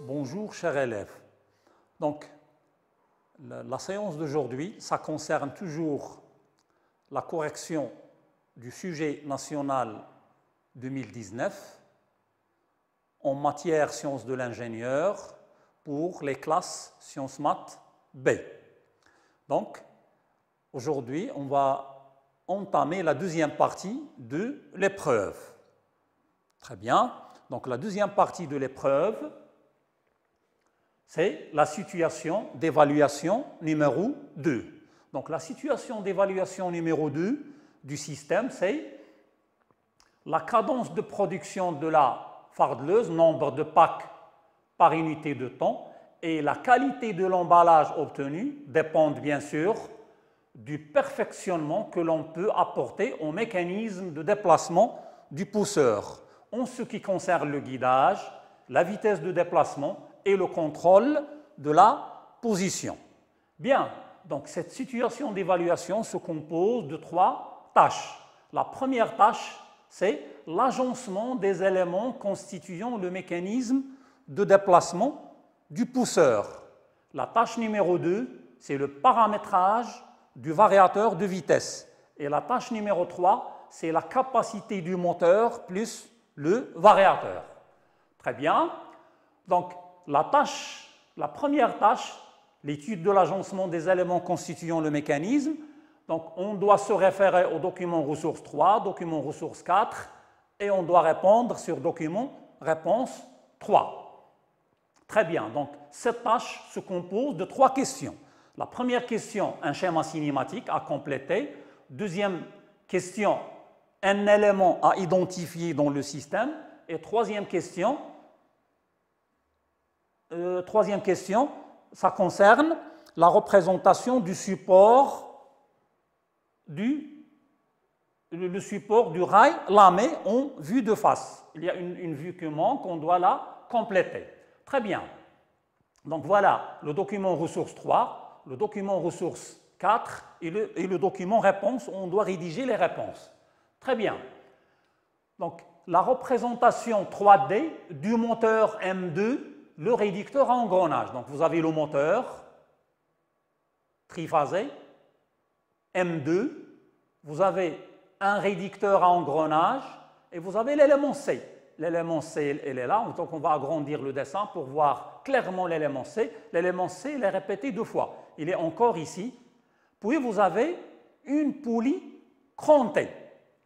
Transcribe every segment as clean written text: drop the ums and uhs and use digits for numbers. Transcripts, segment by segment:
Bonjour chers élèves. Donc, la séance d'aujourd'hui, ça concerne toujours la correction du sujet national 2019 en matière sciences de l'ingénieur pour les classes sciences maths B. Donc, aujourd'hui, on va entamer la deuxième partie de l'épreuve. Très bien. Donc, la deuxième partie de l'épreuve, c'est la situation d'évaluation numéro 2. Donc, la situation d'évaluation numéro 2 du système, c'est la cadence de production de la fardeleuse, nombre de packs par unité de temps, et la qualité de l'emballage obtenu dépendent bien sûr du perfectionnement que l'on peut apporter au mécanisme de déplacement du pousseur, en ce qui concerne le guidage, la vitesse de déplacement et le contrôle de la position. Bien, donc cette situation d'évaluation se compose de 3 tâches. La première tâche, c'est l'agencement des éléments constituant le mécanisme de déplacement du pousseur. La tâche numéro 2, c'est le paramétrage du variateur de vitesse. Et la tâche numéro 3, c'est la capacité du moteur plus le variateur. Très bien. Donc, la première tâche, l'étude de l'agencement des éléments constituant le mécanisme. Donc, on doit se référer au document ressource 3, document ressource 4, et on doit répondre sur document réponse 3. Très bien. Donc, cette tâche se compose de 3 questions. La première question, un schéma cinématique à compléter. Deuxième question, un élément à identifier dans le système. Et troisième question, ça concerne la représentation du support le support du rail lamé en vue de face. Il y a une vue qui manque, on doit la compléter. Très bien. Donc voilà le document ressource 3, le document ressource 4 et le document réponse où on doit rédiger les réponses. Très bien. Donc la représentation 3D du moteur M2, le réducteur à engrenage. Donc vous avez le moteur triphasé M2, vous avez un réducteur à engrenage et vous avez l'élément C. L'élément C, il est là, donc on va agrandir le dessin pour voir clairement l'élément C. L'élément C, il est répété 2 fois. Il est encore ici. Puis vous avez une poulie crantée.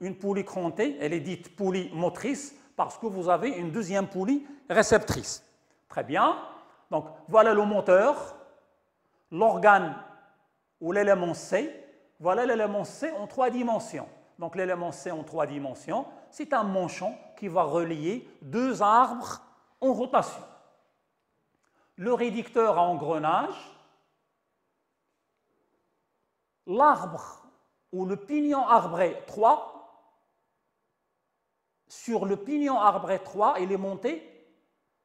Une poulie crantée, elle est dite poulie motrice parce que vous avez une deuxième poulie réceptrice. Très bien. Donc voilà le moteur, l'organe ou l'élément C. Voilà l'élément C en 3 dimensions. Donc l'élément C en 3 dimensions, c'est un manchon qui va relier 2 arbres en rotation. Le réducteur à engrenage, l'arbre ou le pignon arbré 3, sur le pignon arbré 3, il est monté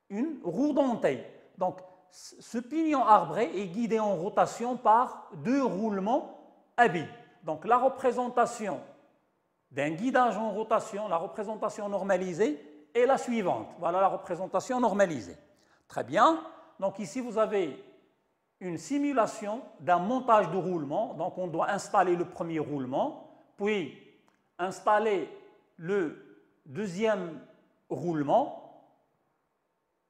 une roue dentée. Donc ce pignon arbré est guidé en rotation par 2 roulements à billes. Donc la représentation d'un guidage en rotation, la représentation normalisée est la suivante. Voilà la représentation normalisée. Très bien. Donc ici, vous avez une simulation d'un montage de roulement. Donc on doit installer le premier roulement, puis installer le deuxième roulement,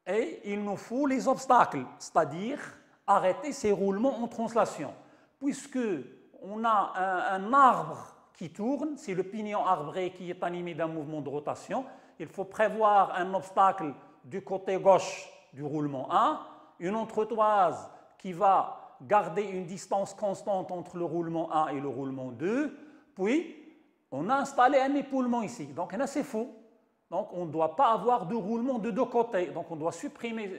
et il nous faut les obstacles, c'est-à-dire arrêter ces roulements en translation. Puisque on a un arbre qui tourne, c'est le pignon arbré qui est animé d'un mouvement de rotation. Il faut prévoir un obstacle du côté gauche du roulement 1, une entretoise qui va garder une distance constante entre le roulement 1 et le roulement 2, puis on a installé un épaulement ici. Donc là, c'est faux. Donc on ne doit pas avoir de roulement de 2 côtés. Donc on doit supprimer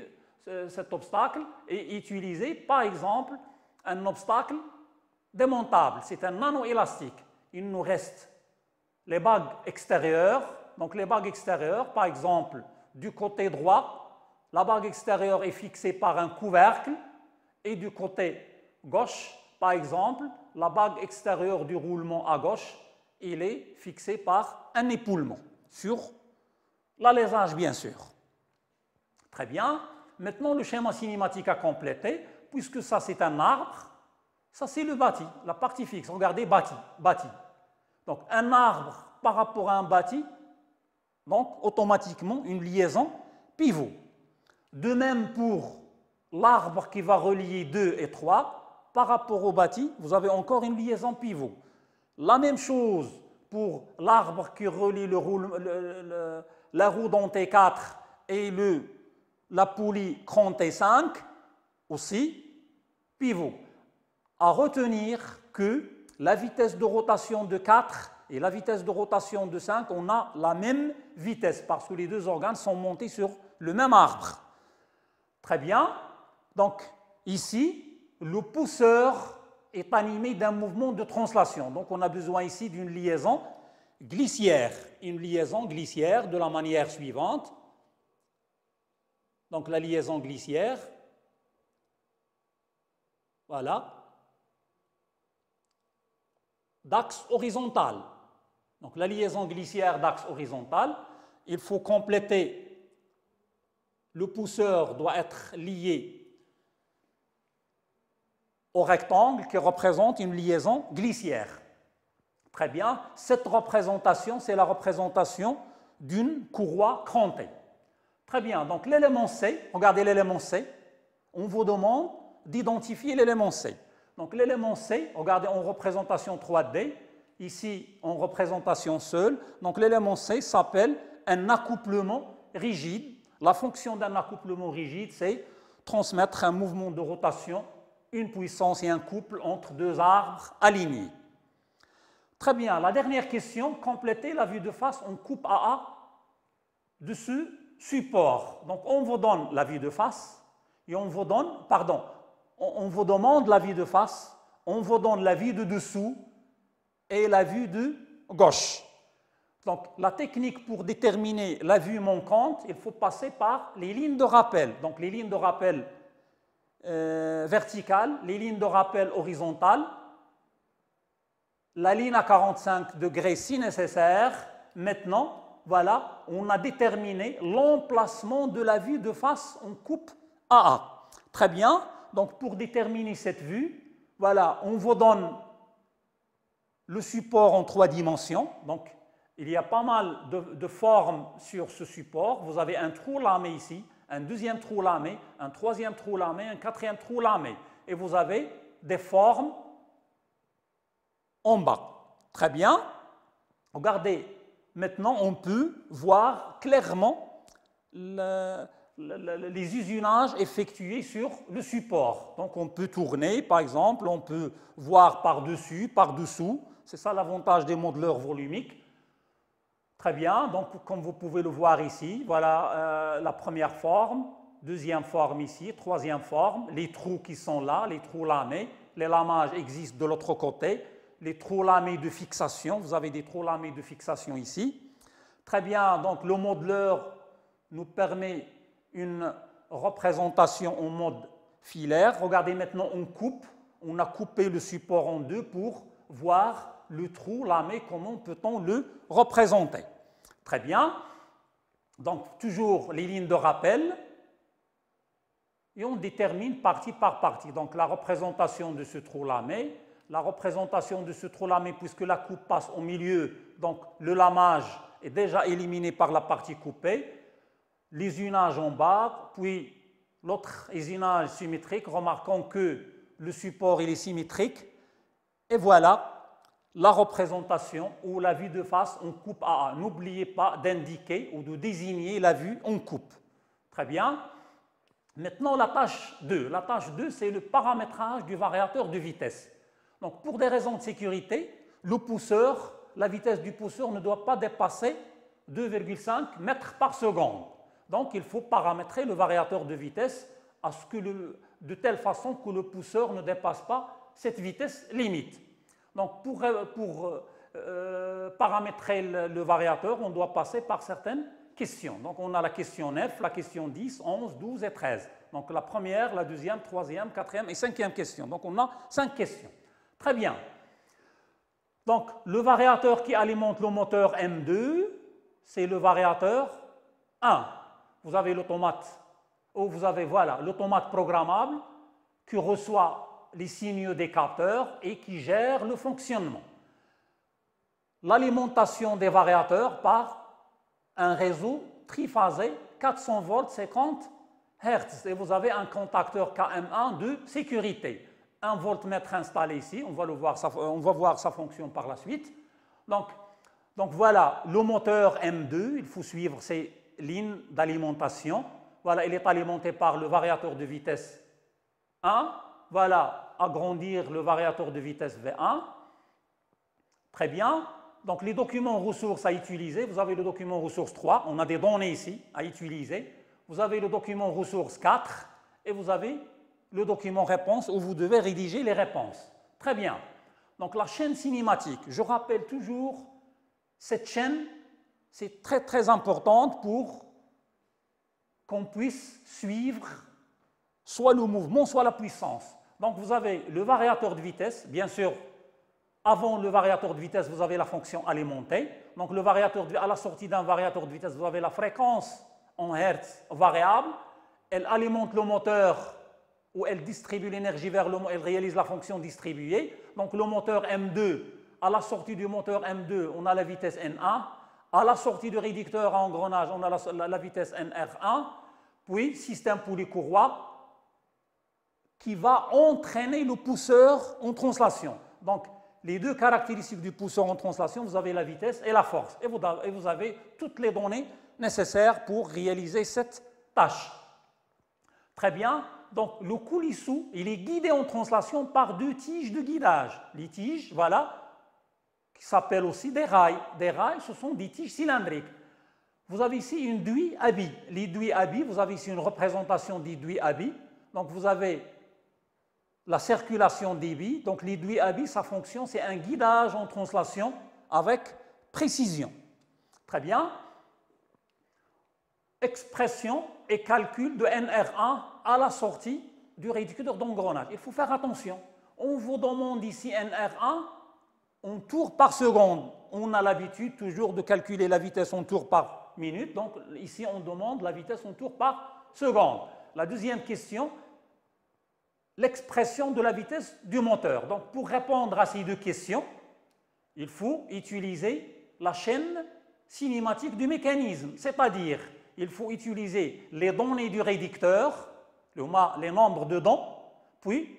cet obstacle et utiliser, par exemple, un obstacle démontable. C'est un nano-élastique. Il nous reste les bagues extérieures. Donc les bagues extérieures, par exemple, du côté droit, la bague extérieure est fixée par un couvercle, et du côté gauche, par exemple, la bague extérieure du roulement à gauche, il est fixée par un épaulement, sur l'alésage bien sûr. Très bien. Maintenant, le schéma cinématique à compléter, puisque ça, c'est un arbre, ça, c'est le bâti, la partie fixe. Regardez, bâti, bâti. Donc, un arbre par rapport à un bâti, donc, automatiquement, une liaison pivot. De même pour l'arbre qui va relier 2 et 3, par rapport au bâti, vous avez encore une liaison pivot. La même chose pour l'arbre qui relie la roue dentée 4 et la poulie crantée 5, aussi pivot. À retenir que la vitesse de rotation de 4 et la vitesse de rotation de 5, on a la même vitesse parce que les deux organes sont montés sur le même arbre. Très bien. Donc, ici, le pousseur est animé d'un mouvement de translation. Donc, on a besoin ici d'une liaison glissière. Une liaison glissière de la manière suivante. Donc, la liaison glissière, voilà, d'axe horizontal. Donc, la liaison glissière d'axe horizontal, il faut compléter. Le pousseur doit être lié au rectangle qui représente une liaison glissière. Très bien. Cette représentation, c'est la représentation d'une courroie crantée. Très bien. Donc, l'élément C, regardez l'élément C. On vous demande d'identifier l'élément C. Donc, l'élément C, regardez en représentation 3D, ici en représentation seule. Donc, l'élément C s'appelle un accouplement rigide. La fonction d'un accouplement rigide, c'est transmettre un mouvement de rotation, une puissance et un couple entre deux arbres alignés. Très bien. La dernière question, compléter la vue de face en coupe AA de ce support. Donc, on vous donne la vue de face et on vous donne, pardon, on vous demande la vue de face, on vous donne la vue de dessous et la vue de gauche. Donc, la technique pour déterminer la vue manquante, il faut passer par les lignes de rappel. Donc, les lignes de rappel verticales, les lignes de rappel horizontales, la ligne à 45 degrés si nécessaire. Maintenant, voilà, on a déterminé l'emplacement de la vue de face en coupe AA. Très bien. Donc, pour déterminer cette vue, voilà, on vous donne le support en 3 dimensions. Donc, il y a pas mal de formes sur ce support. Vous avez un trou lamé ici, un deuxième trou lamé, un troisième trou lamé, un quatrième trou lamé. Et vous avez des formes en bas. Très bien. Regardez, maintenant on peut voir clairement les usinages effectués sur le support. Donc on peut tourner, par exemple, on peut voir par-dessus, par-dessous. C'est ça l'avantage des modeleurs volumiques. Très bien, donc comme vous pouvez le voir ici, voilà la première forme, deuxième forme ici, troisième forme, les trous qui sont là, les trous lamés, les lamages existent de l'autre côté, les trous lamés de fixation, vous avez des trous lamés de fixation ici. Très bien, donc le modeleur nous permet une représentation en mode filaire. Regardez maintenant, on a coupé le support en deux pour voir le trou lamé, comment peut-on le représenter. Très bien. Donc, toujours les lignes de rappel. Et on détermine partie par partie. Donc, la représentation de ce trou lamé. La représentation de ce trou lamé, puisque la coupe passe au milieu, donc le lamage est déjà éliminé par la partie coupée. L'ésinage en bas, puis l'autre ésinage symétrique. Remarquons que le support il est symétrique. Et voilà la représentation ou la vue de face en coupe AA. N'oubliez pas d'indiquer ou de désigner la vue en coupe. Très bien. Maintenant, la tâche 2. La tâche 2, c'est le paramétrage du variateur de vitesse. Donc, pour des raisons de sécurité, le pousseur, la vitesse du pousseur ne doit pas dépasser 2,5 mètres par seconde. Donc, il faut paramétrer le variateur de vitesse de telle façon que le pousseur ne dépasse pas cette vitesse limite. Donc, pour paramétrer le variateur, on doit passer par certaines questions. Donc, on a la question 9, la question 10, 11, 12 et 13. Donc, la première, la deuxième, troisième, quatrième et cinquième question. Donc, on a 5 questions. Très bien. Donc, le variateur qui alimente le moteur M2, c'est le variateur 1. Vous avez l'automate où vous avez voilà, l'automate programmable qui reçoit les signaux des capteurs et qui gère le fonctionnement. L'alimentation des variateurs par un réseau triphasé 400 volts 50 Hz et vous avez un contacteur KM1 de sécurité. Un voltmètre installé ici, on va voir sa fonction par la suite. Donc voilà le moteur M2, il faut suivre ces lignes d'alimentation. Voilà, il est alimenté par le variateur de vitesse 1. Voilà, agrandir le variateur de vitesse V1. Très bien. Donc les documents ressources à utiliser, vous avez le document ressource 3, on a des données ici à utiliser. Vous avez le document ressource 4 et vous avez le document réponse où vous devez rédiger les réponses. Très bien. Donc la chaîne cinématique, je rappelle toujours, cette chaîne, c'est très très importante pour qu'on puisse suivre soit le mouvement, soit la puissance. Donc vous avez le variateur de vitesse, bien sûr, avant le variateur de vitesse, vous avez la fonction alimentée. Donc à la sortie d'un variateur de vitesse, vous avez la fréquence en Hertz variable. Elle alimente le moteur où elle distribue l'énergie vers le moteur, elle réalise la fonction distribuée. Donc le moteur M2, à la sortie du moteur M2, on a la vitesse N1. À la sortie du réducteur à engrenage, on a la vitesse NR1. Puis système polycourroie qui va entraîner le pousseur en translation. Donc les deux caractéristiques du pousseur en translation, vous avez la vitesse et la force. Et vous avez toutes les données nécessaires pour réaliser cette tâche. Très bien. Donc, le coulissou, il est guidé en translation par deux tiges de guidage. Les tiges, voilà, qui s'appellent aussi des rails. Des rails, ce sont des tiges cylindriques. Vous avez ici une douille à billes. Les douilles à billes, vous avez ici une représentation des douilles à billes. Donc, vous avez la circulation des billes. Donc, les douilles à billes, sa fonction, c'est un guidage en translation avec précision. Très bien. Expression et calcul de NR1 à la sortie du réducteur d'engrenage. Il faut faire attention. On vous demande ici NR1 en tours par seconde. On a l'habitude toujours de calculer la vitesse en tours par minute. Donc ici, on demande la vitesse en tours par seconde. La deuxième question, l'expression de la vitesse du moteur. Donc pour répondre à ces deux questions, il faut utiliser la chaîne cinématique du mécanisme, c'est-à-dire il faut utiliser les données du réducteur, les nombres de dents, puis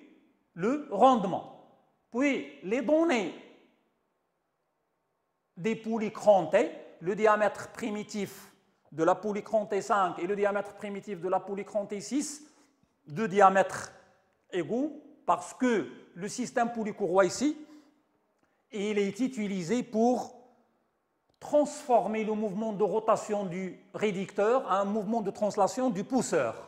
le rendement, puis les données des poulies crantées, le diamètre primitif de la poulie crantée 5 et le diamètre primitif de la poulie crantée 6, deux diamètres égaux, parce que le système polycourroie ici, il est utilisé pour transformer le mouvement de rotation du réducteur en un mouvement de translation du pousseur.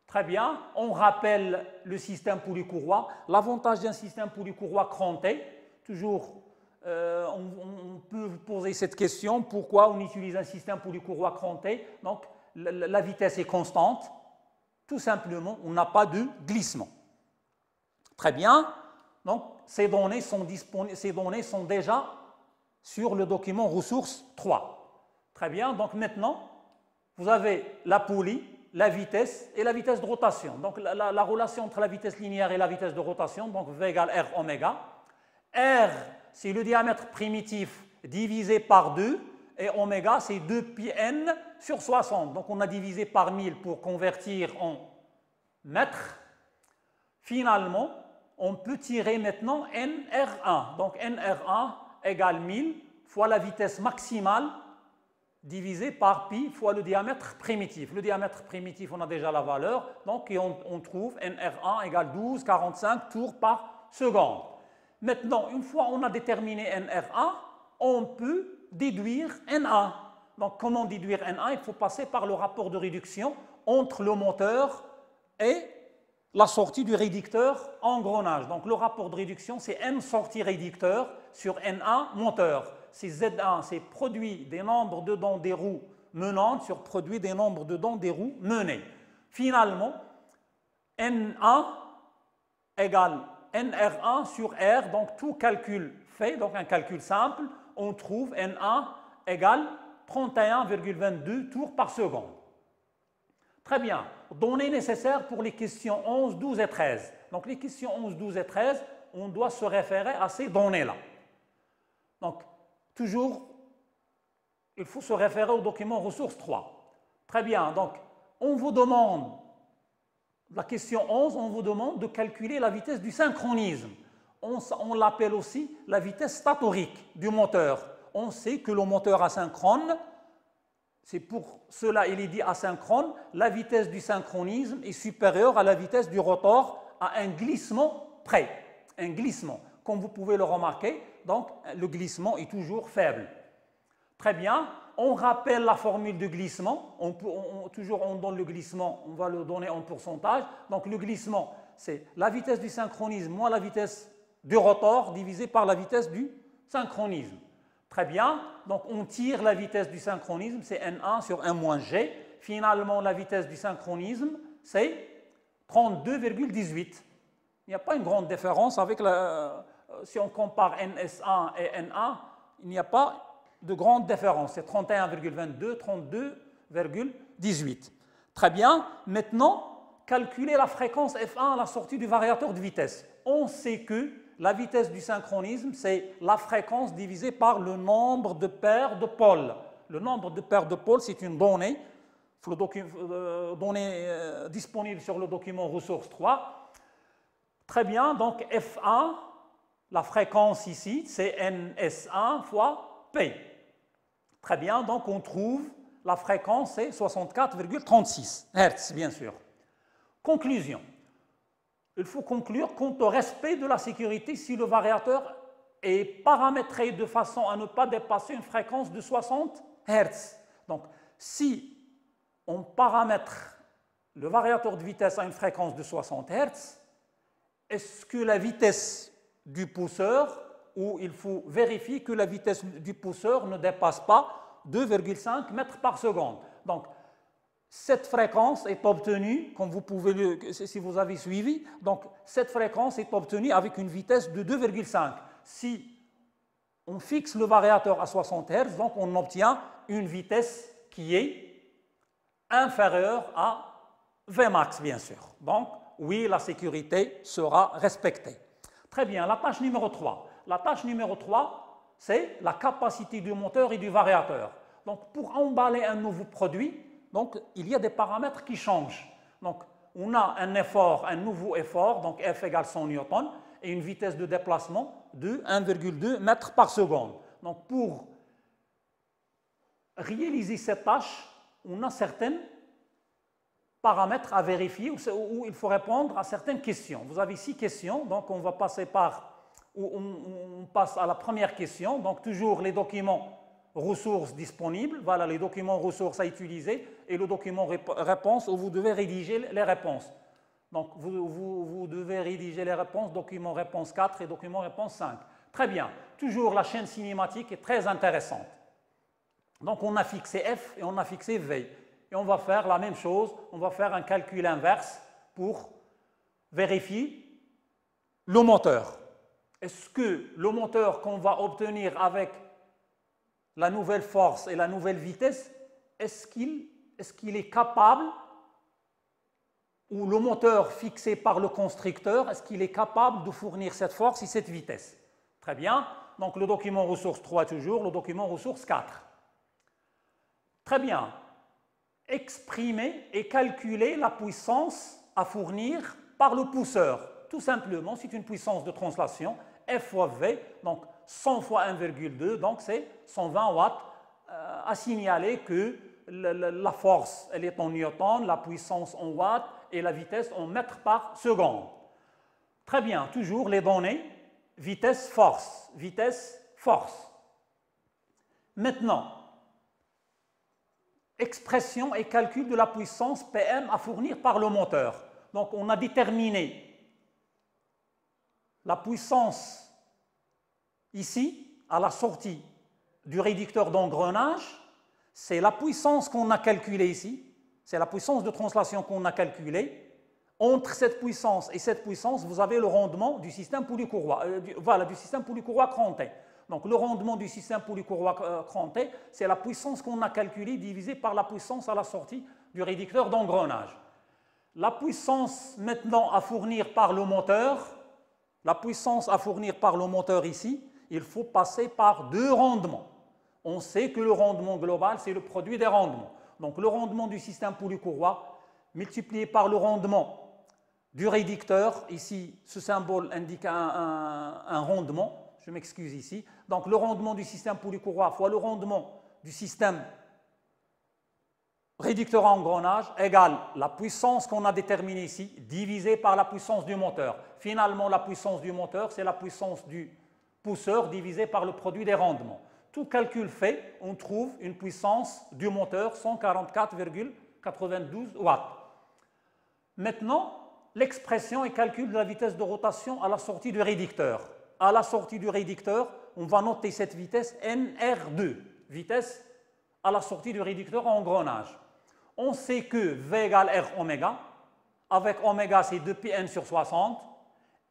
Très bien, on rappelle le système polycourroie. L'avantage d'un système polycourroie cranté, toujours, on peut vous poser cette question, pourquoi on utilise un système polycourroie cranté? Donc, la vitesse est constante, tout simplement, on n'a pas de glissement. Très bien, donc ces données sont déjà sur le document ressources 3. Très bien, donc maintenant, vous avez la poulie, la vitesse et la vitesse de rotation. Donc la relation entre la vitesse linéaire et la vitesse de rotation, donc V égale R oméga. R, c'est le diamètre primitif divisé par 2, et oméga, c'est 2 pi n sur 60. Donc on a divisé par 1000 pour convertir en mètres. Finalement, on peut tirer maintenant NR1. Donc NR1 égale 1000 fois la vitesse maximale divisé par pi fois le diamètre primitif. Le diamètre primitif, on a déjà la valeur, donc on trouve NR1 égale 12,45 tours par seconde. Maintenant, une fois on a déterminé NR1, on peut déduire NA. Donc, comment déduire NA? Il faut passer par le rapport de réduction entre le moteur et la sortie du réducteur engrenage. Donc, le rapport de réduction, c'est N sortie réducteur sur NA moteur. C'est Z1, c'est produit des nombres de dents des roues menantes sur produit des nombres de dents des roues menées. Finalement, NA égale NR1 sur R, donc tout calcul fait, donc un calcul simple, on trouve NA égale 31,22 tours par seconde. Très bien. données nécessaires pour les questions 11, 12 et 13. Donc les questions 11, 12 et 13, on doit se référer à ces données-là. Donc, toujours, il faut se référer au document ressources 3. Très bien, donc on vous demande, la question 11, on vous demande de calculer la vitesse du synchronisme. On l'appelle aussi la vitesse statorique du moteur. On sait que le moteur asynchrone, c'est pour cela il est dit asynchrone, la vitesse du synchronisme est supérieure à la vitesse du rotor à un glissement près. Un glissement. Comme vous pouvez le remarquer, donc le glissement est toujours faible. Très bien, on rappelle la formule de glissement. Toujours on donne le glissement, on va le donner en pourcentage. Donc le glissement, c'est la vitesse du synchronisme moins la vitesse du rotor divisé par la vitesse du synchronisme. Très bien, donc on tire la vitesse du synchronisme, c'est N1 sur 1 moins G. Finalement, la vitesse du synchronisme, c'est 32,18. Il n'y a pas une grande différence avec si on compare NS1 et N1, il n'y a pas de grande différence. C'est 31,22, 32,18. Très bien. Maintenant, calculer la fréquence F1 à la sortie du variateur de vitesse. On sait que la vitesse du synchronisme, c'est la fréquence divisée par le nombre de paires de pôles. Le nombre de paires de pôles, c'est une donnée, disponible sur le document ressources 3. Très bien, donc F1, la fréquence ici, c'est NS1 fois P. Très bien, donc on trouve la fréquence, c'est 64,36 Hz, bien sûr. Conclusion. Il faut conclure quant au respect de la sécurité si le variateur est paramétré de façon à ne pas dépasser une fréquence de 60 Hz. Donc, si on paramètre le variateur de vitesse à une fréquence de 60 Hz, est-ce que la vitesse du pousseur, ou il faut vérifier que la vitesse du pousseur ne dépasse pas 2,5 mètres par seconde. Donc, cette fréquence est obtenue, comme vous pouvez si vous avez suivi, donc cette fréquence est obtenue avec une vitesse de 2,5. Si on fixe le variateur à 60 Hz, donc on obtient une vitesse qui est inférieure à Vmax, bien sûr. Donc, oui, la sécurité sera respectée. Très bien, la tâche numéro 3. La tâche numéro 3, c'est la capacité du moteur et du variateur. Donc, pour emballer un nouveau produit, donc, il y a des paramètres qui changent. Donc, on a un effort, un nouveau effort, donc F égale 100 newtons, et une vitesse de déplacement de 1,2 mètres par seconde. Donc, pour réaliser cette tâche, on a certains paramètres à vérifier où il faut répondre à certaines questions. Vous avez 6 questions, donc on va passer on passe à la première question. Donc, toujours les documents ressources disponibles, voilà les documents ressources à utiliser et le document réponse où vous devez rédiger les réponses. Donc, vous devez rédiger les réponses, document réponse 4 et document réponse 5. Très bien, toujours la chaîne cinématique est très intéressante. Donc, on a fixé F et on a fixé V. Et on va faire la même chose, on va faire un calcul inverse pour vérifier le moteur. Est-ce que le moteur qu'on va obtenir avec la nouvelle force et la nouvelle vitesse, est-ce qu'il est capable, ou le moteur fixé par le constructeur, est-ce qu'il est capable de fournir cette force et cette vitesse? Très bien, donc le document ressource 3 toujours, le document ressource 4. Très bien, exprimer et calculer la puissance à fournir par le pousseur. Tout simplement, c'est une puissance de translation, F fois V, donc 100 fois 1,2, donc c'est 120 watts, à signaler que la force, elle est en newton, la puissance en watts et la vitesse en mètres par seconde. Très bien, toujours les données, vitesse, force, vitesse, force. Maintenant, expression et calcul de la puissance PM à fournir par le moteur. Donc, on a déterminé la puissance ici, à la sortie du réducteur d'engrenage, c'est la puissance qu'on a calculée ici, c'est la puissance de translation qu'on a calculée. Entre cette puissance et cette puissance, vous avez le rendement du système polycourroie, du système polycourroie cranté. Donc le rendement du système polycourroie cranté, c'est la puissance qu'on a calculée divisée par la puissance à la sortie du réducteur d'engrenage. La puissance maintenant à fournir par le moteur, la puissance à fournir par le moteur ici, il faut passer par deux rendements. On sait que le rendement global, c'est le produit des rendements. Donc le rendement du système polycourroie multiplié par le rendement du réducteur, ici ce symbole indique un rendement, je m'excuse ici, donc le rendement du système polycourroie fois le rendement du système réducteur à engrenage égale la puissance qu'on a déterminée ici divisée par la puissance du moteur. Finalement, la puissance du moteur, c'est la puissance du pousseur divisée par le produit des rendements. Tout calcul fait, on trouve une puissance du moteur 144,92 watts. Maintenant, l'expression est calcul de la vitesse de rotation à la sortie du réducteur. À la sortie du réducteur, on va noter cette vitesse NR2, vitesse à la sortie du réducteur à engrenage. On sait que V égale R oméga, avec oméga c'est 2πn sur 60,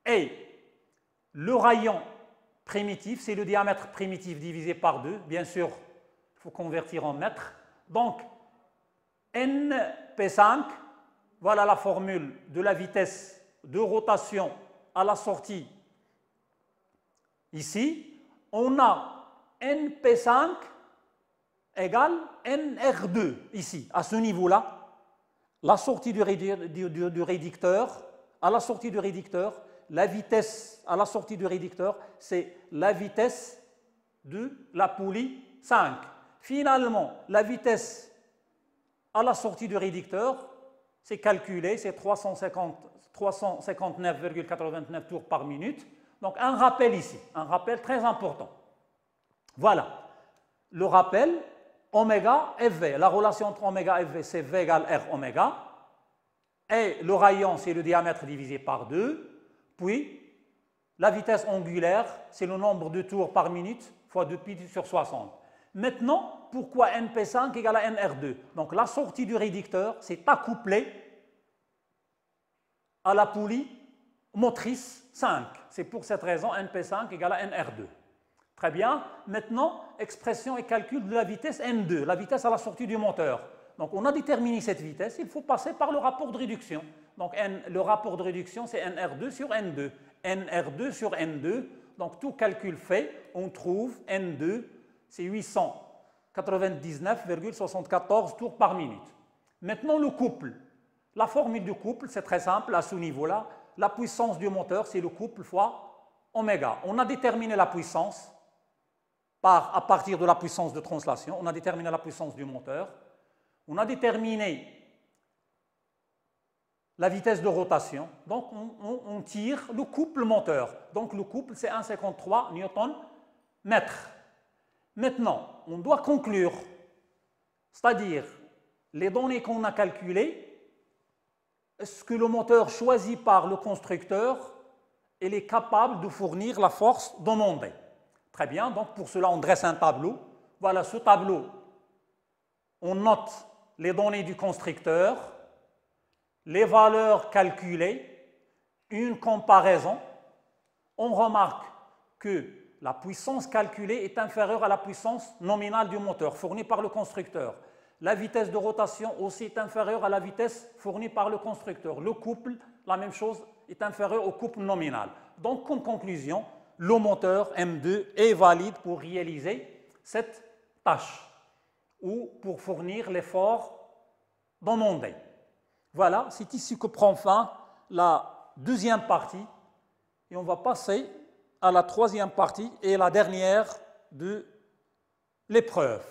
et le rayon primitif, c'est le diamètre primitif divisé par 2, bien sûr, il faut convertir en mètres. Donc, NP5, voilà la formule de la vitesse de rotation à la sortie. Ici, on a NP5 égale NR2, ici, à ce niveau-là. La sortie du réducteur, à la sortie du réducteur, la vitesse à la sortie du réducteur, c'est la vitesse de la poulie 5. Finalement, la vitesse à la sortie du réducteur, c'est calculé, c'est 359,89 tours par minute. Donc un rappel ici, un rappel très important. Voilà, le rappel, oméga FV, la relation entre oméga et FV, c'est V égale R oméga, et le rayon, c'est le diamètre divisé par 2, puis la vitesse angulaire, c'est le nombre de tours par minute fois 2π sur 60. Maintenant, pourquoi NP5 égale à NR2? Donc la sortie du réducteur, c'est accouplé à la poulie motrice 5. C'est pour cette raison NP5 égale à NR2. Très bien. Maintenant, expression et calcul de la vitesse N2, la vitesse à la sortie du moteur. Donc on a déterminé cette vitesse, il faut passer par le rapport de réduction. Donc le rapport de réduction, c'est NR2 sur N2. NR2 sur N2, donc tout calcul fait, on trouve N2, c'est 899,74 tours par minute. Maintenant le couple. La formule du couple, c'est très simple à ce niveau-là. La puissance du moteur, c'est le couple fois oméga. On a déterminé la puissance à partir de la puissance de translation. On a déterminé la puissance du moteur. On a déterminé la vitesse de rotation. Donc, on tire le couple moteur. Donc, le couple, c'est 1,53 Nm. Maintenant, on doit conclure, c'est-à-dire les données qu'on a calculées, est-ce que le moteur choisi par le constructeur est capable de fournir la force demandée? Très bien, donc pour cela, on dresse un tableau. Voilà ce tableau. On note les données du constructeur, les valeurs calculées, une comparaison. On remarque que la puissance calculée est inférieure à la puissance nominale du moteur fournie par le constructeur. La vitesse de rotation aussi est inférieure à la vitesse fournie par le constructeur. Le couple, la même chose, est inférieur au couple nominal. Donc, comme conclusion, le moteur M2 est valide pour réaliser cette tâche ou pour fournir l'effort demandé. Voilà, c'est ici que prend fin la deuxième partie et on va passer à la troisième partie et la dernière de l'épreuve.